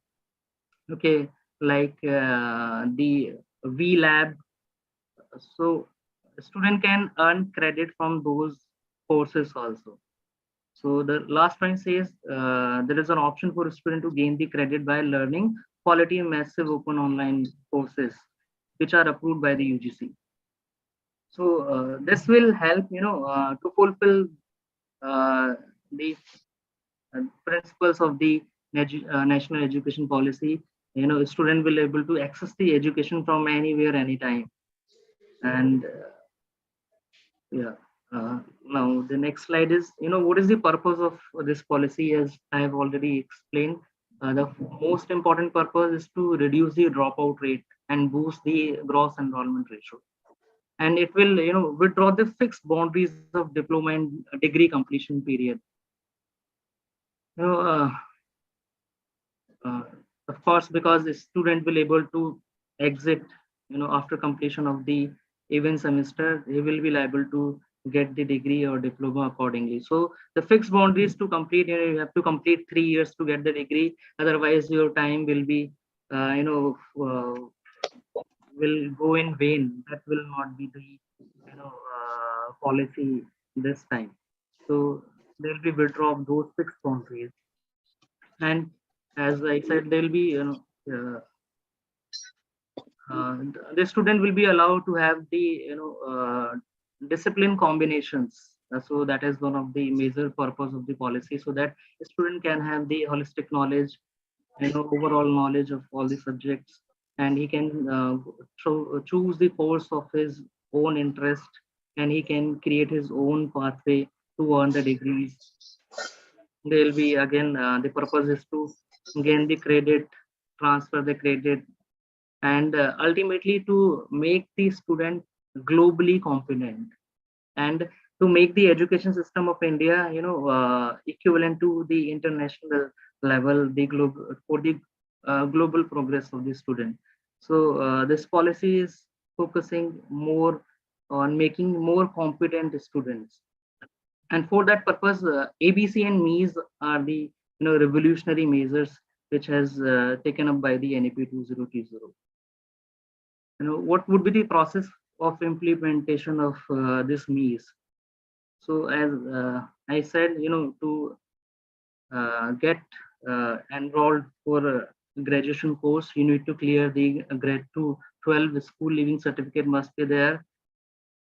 okay, like the VLab, so student can earn credit from those courses also. So the last point says there is an option for a student to gain the credit by learning quality massive open online courses which are approved by the UGC. So this will help, to fulfill the principles of the national education policy. A student will able to access the education from anywhere, anytime. And yeah. Now the next slide is, what is the purpose of this policy? As I have already explained, the most important purpose is to reduce the dropout rate and boost the gross enrollment ratio. And it will, withdraw the fixed boundaries of diploma and degree completion period. You know, uh, uh, of course, because the student will able to exit, after completion of the even semester, he will be liable to get the degree or diploma accordingly. So the fixed boundaries to complete, you have to complete 3 years to get the degree. Otherwise, your time will be, will go in vain. That will not be the, policy this time. So there will be withdraw of those fixed boundaries. And as I said, there will be, the student will be allowed to have the discipline combinations. So that is one of the major purpose of the policy, so that the student can have the holistic knowledge, overall knowledge of all the subjects, and he can choose the course of his own interest, and he can create his own pathway to earn the degrees. There will be again, the purpose is to gain the credit, transfer the credit, and ultimately to make the student globally competent, and to make the education system of India, equivalent to the international level, the global, for the global progress of the student. So this policy is focusing more on making more competent students, and for that purpose, ABC and MEES are the revolutionary measures which has taken up by the NEP 2020. What would be the process of implementation of this MEES? So as I said, to get enrolled for a graduation course, you need to clear the grade 2 12 school leaving certificate must be there.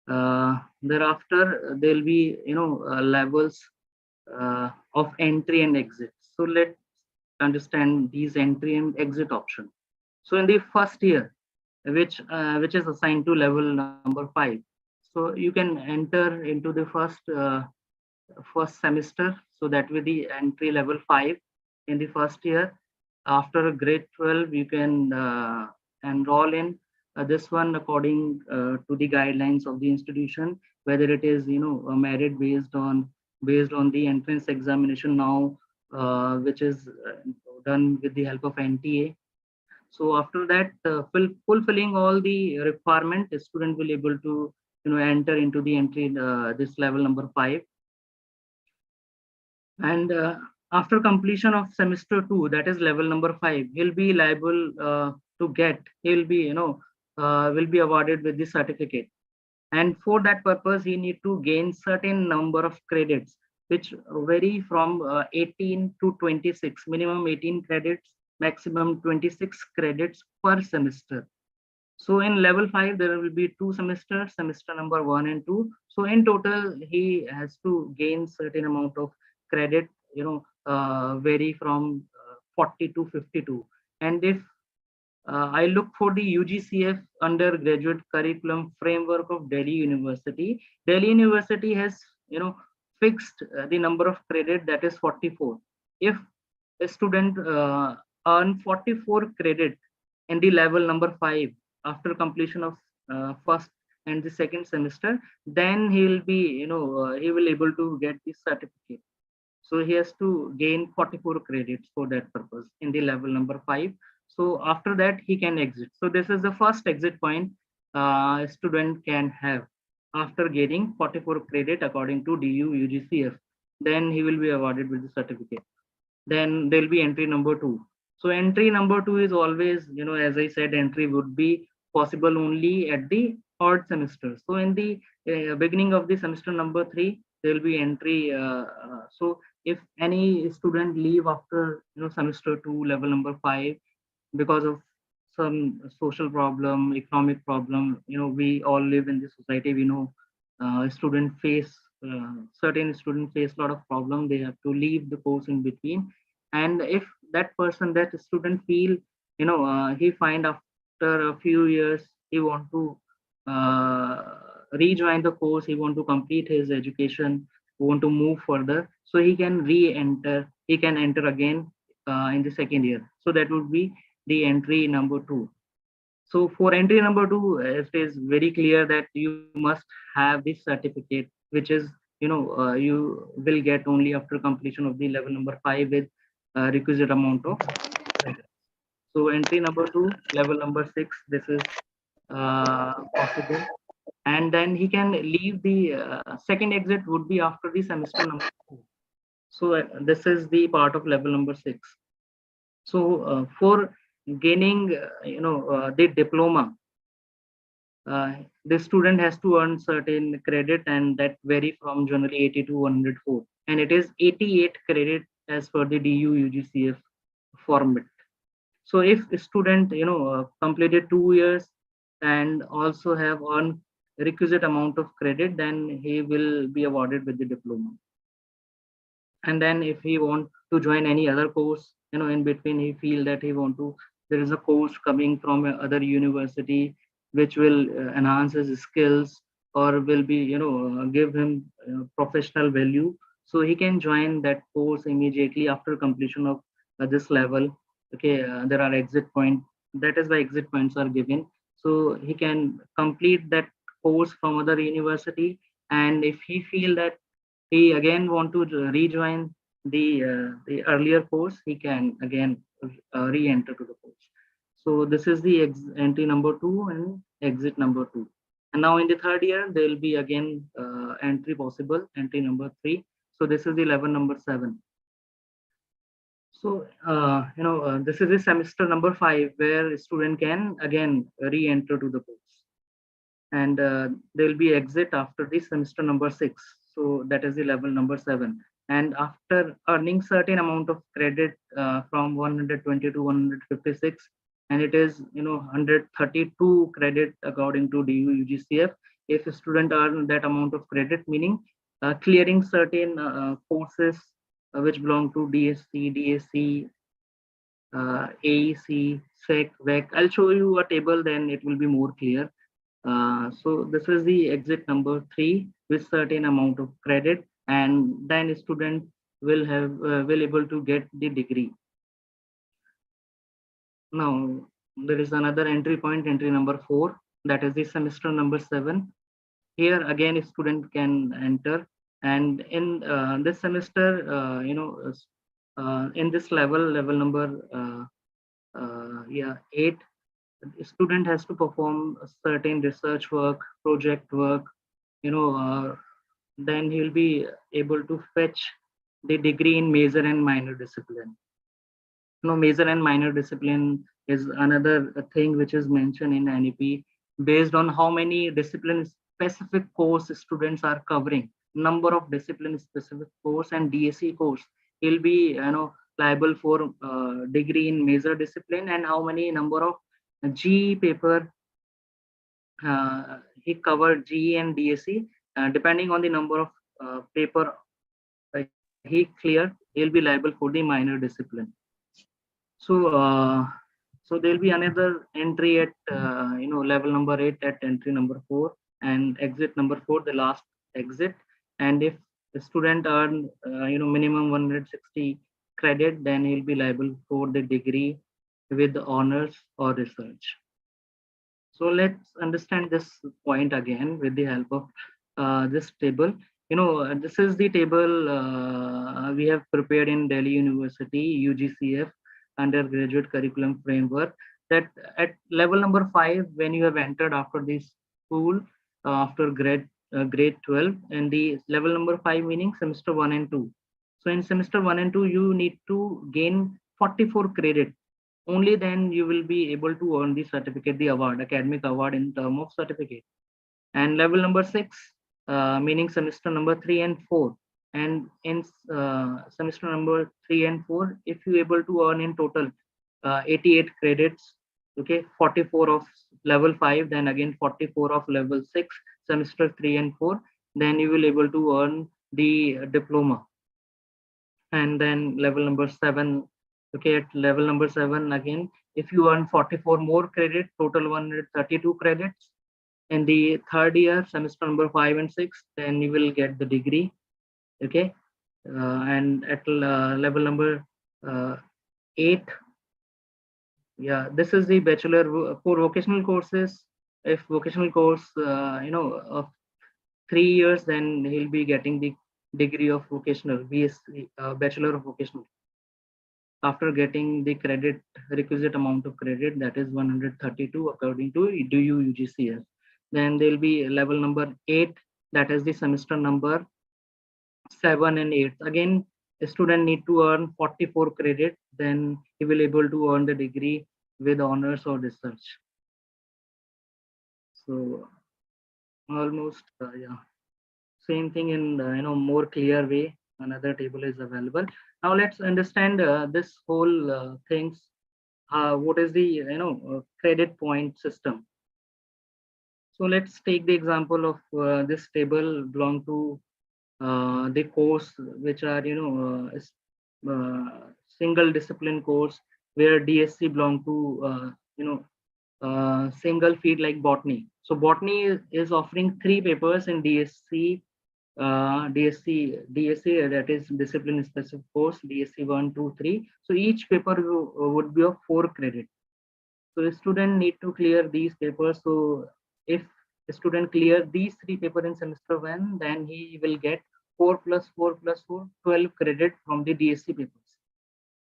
Thereafter there'll be levels of entry and exit. So let's understand these entry and exit option. So in the first year, which is assigned to level number 5, so you can enter into the first semester, so that with the entry level 5 in the first year. After grade 12, you can enroll in this one according to the guidelines of the institution, whether it is a merit based on the entrance examination now, which is done with the help of NTA. So after that, fulfilling all the requirement, the student will able to enter into the entry this level number 5. And after completion of semester 2, that is level number 5, he'll be liable to get, he'll be will be awarded with the certificate. And for that purpose, he need to gain certain number of credits, which vary from 18 to 26, minimum 18 credits, maximum 26 credits per semester. So in level 5, there will be 2 semesters, semester number 1 and 2. So in total, he has to gain certain amount of credit, vary from 40 to 52. And if I look for the UGCF undergraduate curriculum framework of Delhi University, Delhi University has, fixed the number of credit, that is 44. If a student earn 44 credit in the level number 5 after completion of first and the second semester, then he will be, he will able to get the certificate. So he has to gain 44 credits for that purpose in the level number 5. So after that, he can exit. So this is the first exit point a student can have after getting 44 credit according to DU UGCF. Then he will be awarded with the certificate. Then there'll be entry number 2. So entry number 2 is always, as I said, entry would be possible only at the odd semester. So in the beginning of the semester number 3, there will be entry. So if any student leave after semester 2, level number 5, because of some social problem, economic problem, we all live in this society. We know student face certain students face a lot of problem. They have to leave the course in between, and if that student feel he find after a few years he want to rejoin the course, he want to complete his education, want to move further, so he can re-enter, he can enter again in the second year. So that would be the entry number 2. So for entry number 2, it is very clear that you must have this certificate, which is you will get only after completion of the level number 5 with requisite amount of credit. So entry number 2, level number 6, this is possible, and then he can leave the second exit would be after the semester number 2. So this is the part of level number 6. So for gaining the diploma, the student has to earn certain credit, and that vary from generally 80 to 104, and it is 88 credit as per the DU UGCF format. So if a student completed 2 years and also have earned requisite amount of credit, then he will be awarded with the diploma. And then if he want to join any other course, in between he feel that he want to, there is a course coming from other university which will enhance his skills or will be give him professional value, so he can join that course immediately after completion of this level. Okay, there are exit point, that is why exit points are given, so he can complete that course from other university, and if he feel that he again want to rejoin the earlier course, he can again re-enter to the course. So this is the entry number 2 and exit number 2. And now in the third year, there will be again entry possible, entry number 3. So this is the level number 7. So this is the semester number 5 where a student can again re-enter to the course, and there will be exit after the semester number 6. So that is the level number 7. And after earning certain amount of credit from 120 to 156, and it is 132 credit according to DU UGCF. If a student earn that amount of credit, meaning clearing certain courses which belong to DSC, DAC, AEC, SEC, VEC. I'll show you a table, then it will be more clear. So this is the exit number 3 with certain amount of credit, and then a student will have will able to get the degree. Now there is another entry point, entry number 4, that is the semester number 7. Here again a student can enter, and in this semester in this level number 8, student has to perform a certain research work, project work, then he'll be able to fetch the degree in major and minor discipline. Major and minor discipline is another thing which is mentioned in NEP based on how many discipline specific course students are covering, number of discipline specific course and DSC course. He'll be liable for degree in major discipline, and how many number of GE paper he covered, GE and DSC, depending on the number of paper he cleared, he'll be liable for the minor discipline. So so there'll be another entry at level number 8 at entry number 4, and exit number 4, the last exit. And if the student earned minimum 160 credit, then he'll be liable for the degree with honors or research. So let's understand this point again with the help of this table. This is the table we have prepared in Delhi University UGCF undergraduate curriculum framework, that at level number 5, when you have entered after this school after grade 12, and the level number 5 meaning semester 1 and 2. So in semester 1 and 2 you need to gain 44 credit, only then you will be able to earn the certificate, the award, academic award in term of certificate. And level number 6, meaning semester number 3 and 4. And in semester number 3 and 4, if you able to earn in total 88 credits, okay, 44 of level 5, then again 44 of level 6, semester 3 and 4, then you will able to earn the diploma. And then level number 7, okay, at level number 7 again, if you earn 44 more credit, total 132 credits in the third year, semester number 5 and 6, then you will get the degree. Okay. And at level number 8, yeah, this is the bachelor for vocational courses. If vocational course of 3 years, then he'll be getting the degree of vocational, BSc, bachelor of vocational, after getting the credit, requisite amount of credit, that is 132 according to DU UGCS. Then there'll be level number 8, that is the semester number 7 and 8. Again, a student need to earn 44 credit, then he will able to earn the degree with honors or research. So almost yeah, same thing in more clear way. Another table is available. Now let's understand this whole things. What is the credit point system? So let's take the example of this table belong to the course which are single discipline course, where DSC belong to single field like botany. So botany is offering 3 papers in DSC. DSC, that is discipline specific course, DSC 1, 2, 3. So each paper would be of 4 credit. So the student need to clear these papers. So if the student clear these 3 papers in semester 1, then he will get 4 plus 4 plus 4, 12 credit from the DSC papers.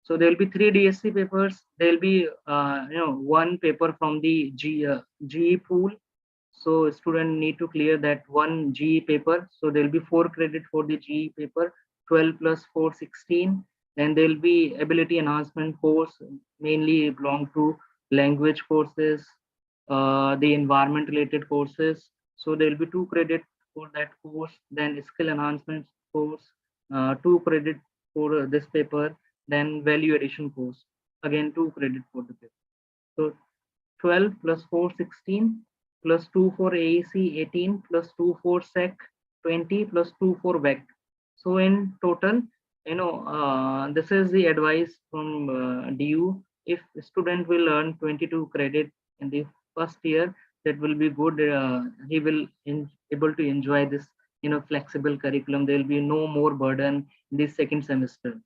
So there will be 3 DSC papers. There will be 1 paper from the GE pool. So student need to clear that 1 GE paper. So there will be 4 credit for the GE paper, 12 plus 4, 16. And there will be ability enhancement course, mainly belong to language courses, the environment related courses. So there will be 2 credit for that course. Then skill enhancement course, 2 credit for this paper. Then value addition course, again 2 credit for the paper. So 12 plus 4, 16, plus 2 for AEC, 18, plus 2 for SEC, 20, plus 2 for VEC. So in total, this is the advice from DU. If student will earn 22 credit in the first year, that will be good. He will able to enjoy this flexible curriculum. There will be no more burden in the second semester.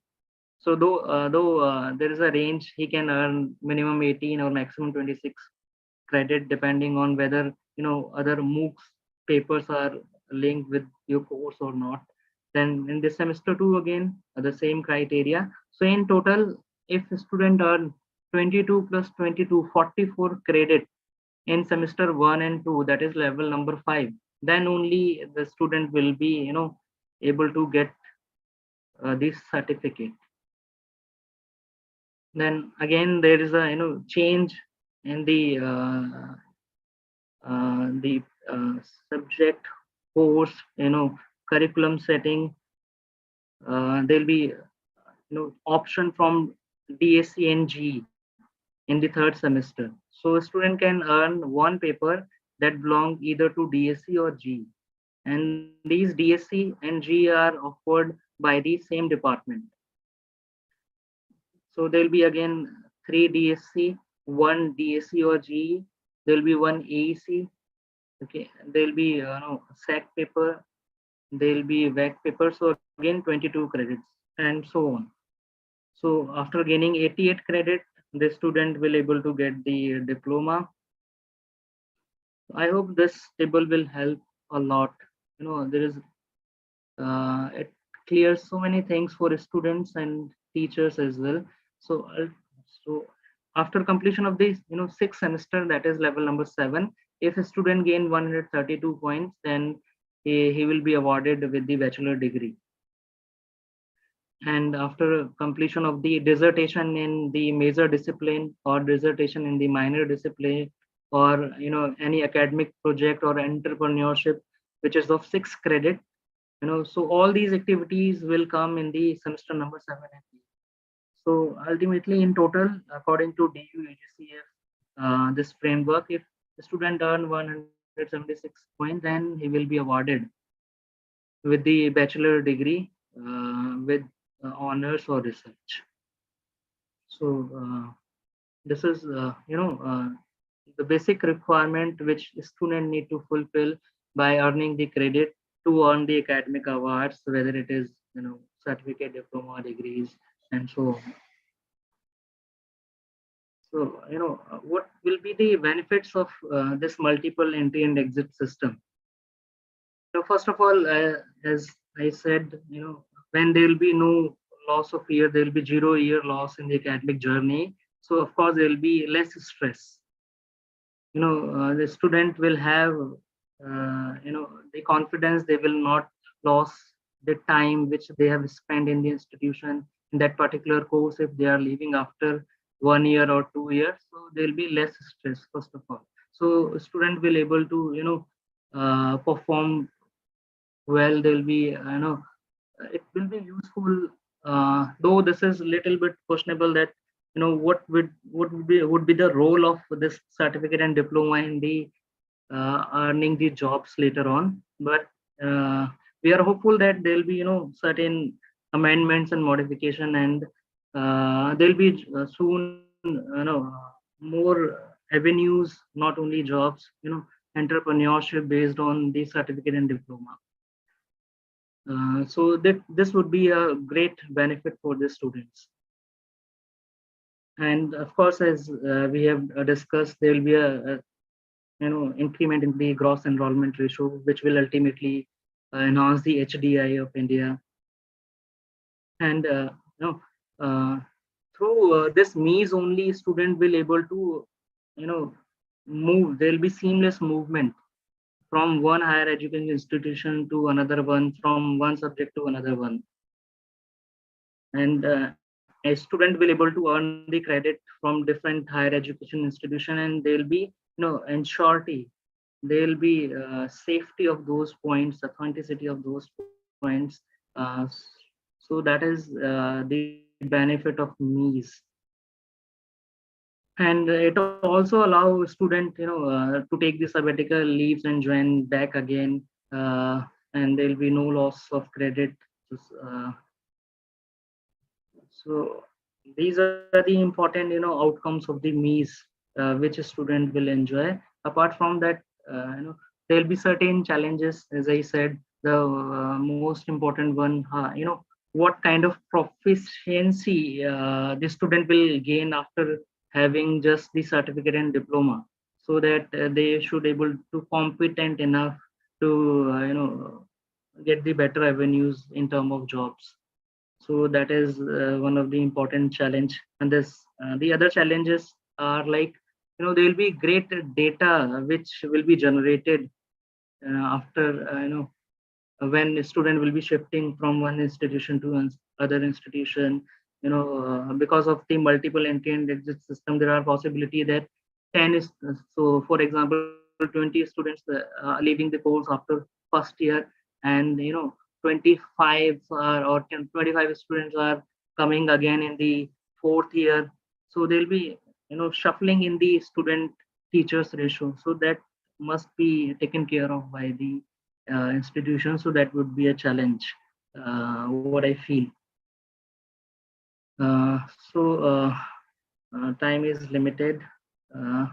So though there is a range, he can earn minimum 18 or maximum 26 credit, depending on whether other MOOCs papers are linked with your course or not. Then in this semester 2, again the same criteria. So in total, if a student earn 22 plus 22, 44 credit in semester 1 and 2, that is level number 5, then only the student will be able to get this certificate. Then again there is a change in the subject, course, curriculum setting. There'll be option from DSC and G in the third semester. So a student can earn 1 paper that belong either to DSC or G, and these DSC and G are offered by the same department. So there'll be again 3 DSC, 1 DSC or GE. There'll be 1 AEC. Okay, there'll be SAC paper. There'll be VAC paper. So again 22 credits and so on. So after gaining 88 credit, the student will able to get the diploma. I hope this table will help a lot. There is it clears so many things for students and teachers as well. So after completion of this 6th semester, that is level number 7, if a student gain 132 points, then he will be awarded with the bachelor degree. And after completion of the dissertation in the major discipline or dissertation in the minor discipline, or any academic project or entrepreneurship, which is of 6 credit. So all these activities will come in the semester number 7 and 8. So ultimately, in total, according to DU this framework, if the student earn 176 points, then he will be awarded with the bachelor degree with honors or research. So this is, the basic requirement which student need to fulfill by earning the credit to earn the academic awards, whether it is, certificate, diploma, degrees, and so on. So, what will be the benefits of this multiple entry and exit system? So first of all, as I said, when there will be no loss of year, there will be 0 year loss in the academic journey. So of course, there will be less stress. The student will have, the confidence. They will not lose the time which they have spent in the institution in that particular course if they are leaving after 1 year or 2 years. So there will be less stress, first of all. So student will able to, perform well. They'll be, it will be useful, though this is little bit questionable that, what would be the role of this certificate and diploma in the earning the jobs later on. But we are hopeful that there'll be, certain amendments and modification, and there'll be soon, more avenues, not only jobs, entrepreneurship based on the certificate and diploma. So that this would be a great benefit for the students. And of course, as we have discussed, there will be a increment in the gross enrollment ratio, which will ultimately enhance the HDI of India. And through this means only, student will able to move. There will be seamless movement from one higher education institution to another one, from one subject to another one. And a student will able to earn the credit from different higher education institution, and they'll be, in surety, there'll be safety of those points, authenticity of those points. uh, so that is the benefit of MEES. And it also allows student, to take the sabbatical leaves and join back again, and there'll be no loss of credit. uh, So these are the important, outcomes of the MEES, which a student will enjoy. Apart from that, there'll be certain challenges. As I said, the most important one, what kind of proficiency the student will gain after having just the certificate and diploma, so that they should able to competent enough to, get the better avenues in term of jobs. So that is one of the important challenge. And this the other challenges are like, there will be great data which will be generated after, when a student will be shifting from one institution to other institution. Because of the multiple entry and exit system, there are possibility that 10 is, so for example, 20 students leaving the course after first year, and 25 or 10, 25 students are coming again in the fourth year. So they'll be, shuffling in the student teachers ratio. So that must be taken care of by the institution. So that would be a challenge, what I feel. uh, so Time is limited. uh,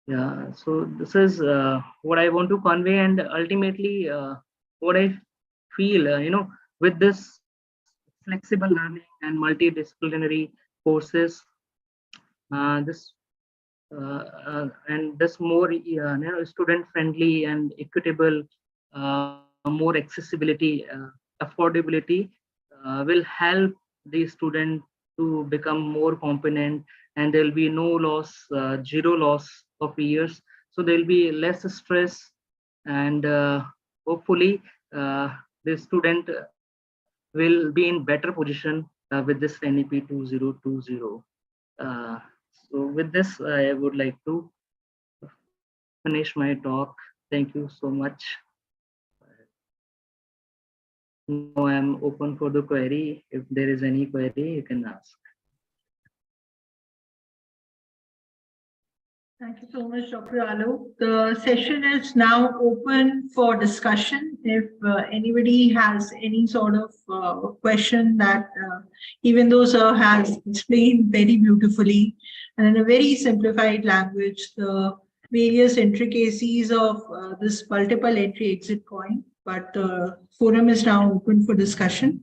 yeah, so this is what I want to convey. And ultimately, what I feel, with this flexible learning and multidisciplinary courses, this and this more, student friendly and equitable, more accessibility, affordability, will help the student to become more competent, and there will be no loss, zero loss of years. So there will be less stress, and hopefully the student will be in better position with this NEP 2020. uh, so with this, I would like to finish my talk. Thank you so much. Now I'm open for the query. If there is any query, you can ask. Thank you so much, Dr. Alok. The session is now open for discussion. If anybody has any sort of question that even though Sir has explained very beautifully and in a very simplified language, the various intricacies of this multiple entry exit point, but the forum is now open for discussion.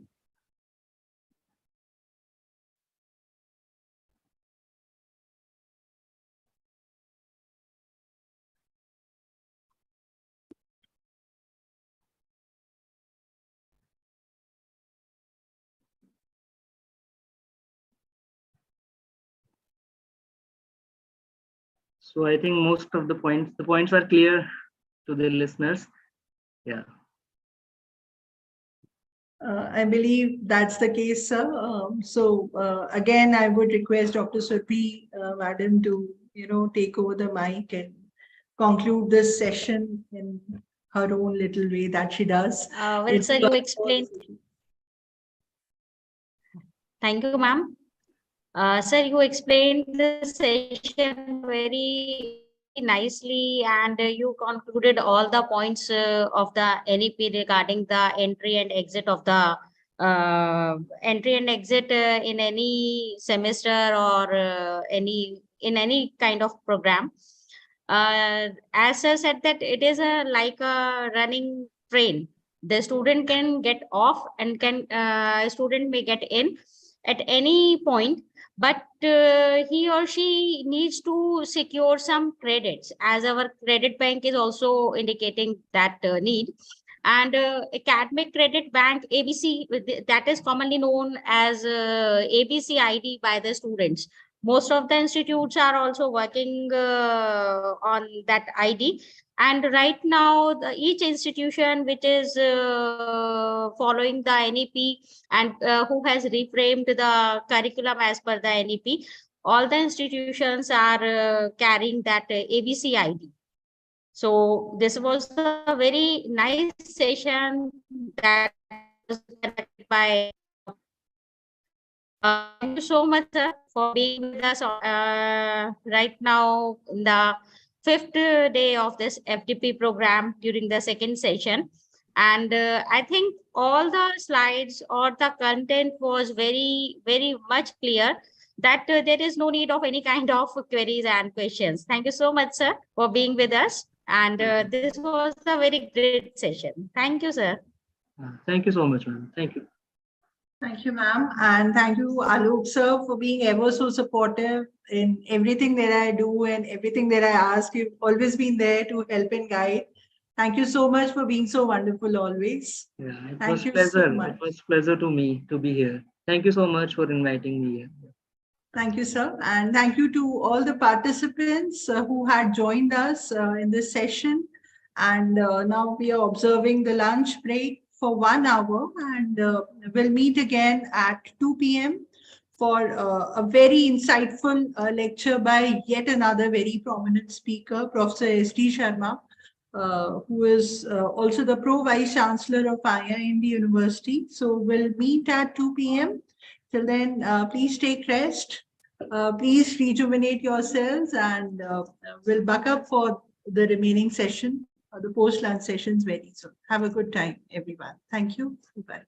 So I think most of the points are clear to the listeners. Yeah. I believe that's the case, sir. Again, I would request Dr. Surpi, madam, to take over the mic and conclude this session in her own little way that she does. Well, sir, you explained. Thank you, ma'am. Sir, you explained the session very nicely, and you concluded all the points of the NEP regarding the entry and exit of the in any semester or in any kind of program. As I said, that it is like a running train. The student can get off and student may get in at any point, but he or she needs to secure some credits, as our credit bank is also indicating that need. And academic credit bank ABC, that is commonly known as ABC ID by the students. Most of the institutes are also working on that ID. And right now, each institution which is following the NEP and who has reframed the curriculum as per the NEP, all the institutions are carrying that ABC ID. So this was a very nice session that was conducted by. Thank you so much, sir, for being with us right now in the 5th day of this FDP program during the second session. And I think all the slides or the content was very, very much clear, that there is no need of any kind of queries and questions. Thank you so much, sir, for being with us. And this was a very great session. Thank you, sir. Thank you so much, ma'am. Thank you. Thank you, ma'am. And thank you, Alok, sir, for being ever so supportive in everything that I do and everything that I ask. You've always been there to help and guide. Thank you so much for being so wonderful always. Yeah, it Thank was you pleasure. so much. It was pleasure to me to be here. Thank you so much for inviting me here. Thank you, sir. And thank you to all the participants who had joined us in this session. And now we are observing the lunch break for 1 hour, and we'll meet again at 2 p.m. for a very insightful lecture by yet another very prominent speaker, Professor S.D. Sharma, who is also the Pro Vice Chancellor of IIMT University. So we'll meet at 2 p.m. Till then, please take rest. Please rejuvenate yourselves, and we'll buck up for the remaining session, the post-lunch sessions very soon. Have a good time, everyone. Thank you. Bye.